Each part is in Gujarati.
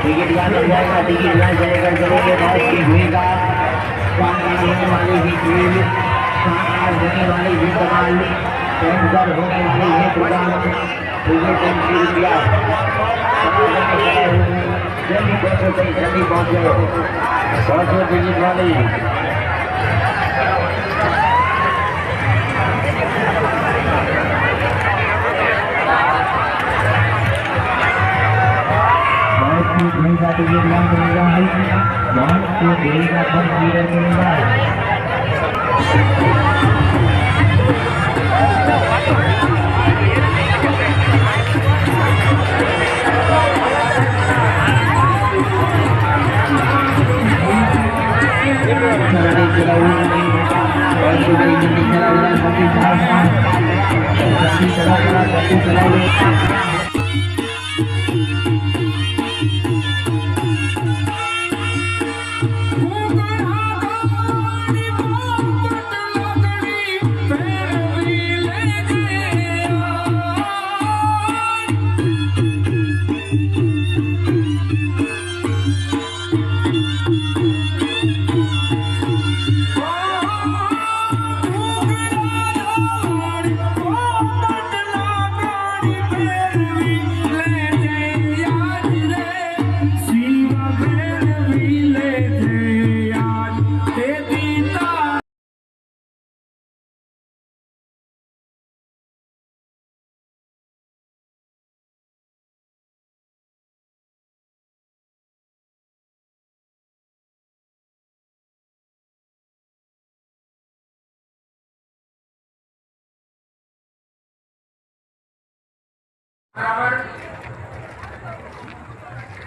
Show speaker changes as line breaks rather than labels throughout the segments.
टिकट यहाँ मिल जाएगा, टिकट यहाँ चलेकर चलेंगे बहुत की भूमिका होने वाली भी खेल होने वाली भी कमाल होने वाली है प्रोग्राम जल्दी पहुंचे 100 टिकट वाली भूमिका टिकट यहाँ मिलेगा बहुत से भूमिका पर मिलेगा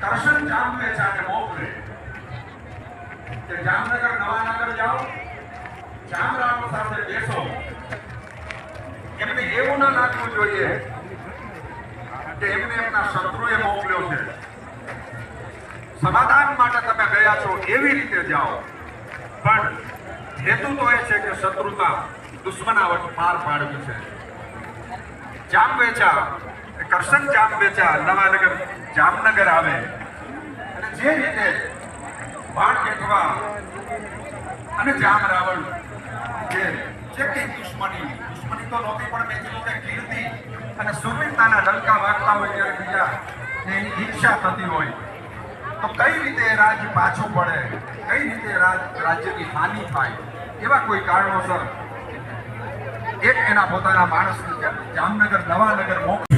કરશન જામવેચાને મોકલે કે જામનગર નવાનગર જાઓ જામરાવો સાથે બેસો એમને એવું ના લાગવું જોઈએ કે એમને એમના શત્રુએ મોકલ્યો છે સમાધાન માટે તમે ગયા છો એવી રીતે જાઓ પણ હેતુ તો એ છે કે શત્રુતા દુશ્મનાવટ પાર પાડવી છે જામવેચા કરશન જામવેચા નવાનગર જામનગર આવે અને જે રીતે બાણ કેઠવા અને જામ રાવણ જે કઈ દુશ્મની તો નહોતી પણ મેં કીધું કે કીર્તિ અને સુરવીરતાના ડંકા વાગતા હોય ત્યારે બીજા એની ઈચ્છા થતી હોય તો કઈ રીતે રાજ્ય પાછું પડે કઈ રીતે રાજ્યની હાનિ થાય એવા કોઈ કારણોસર એક એના પોતાના માણસને જામનગર નવાનગર મોકલે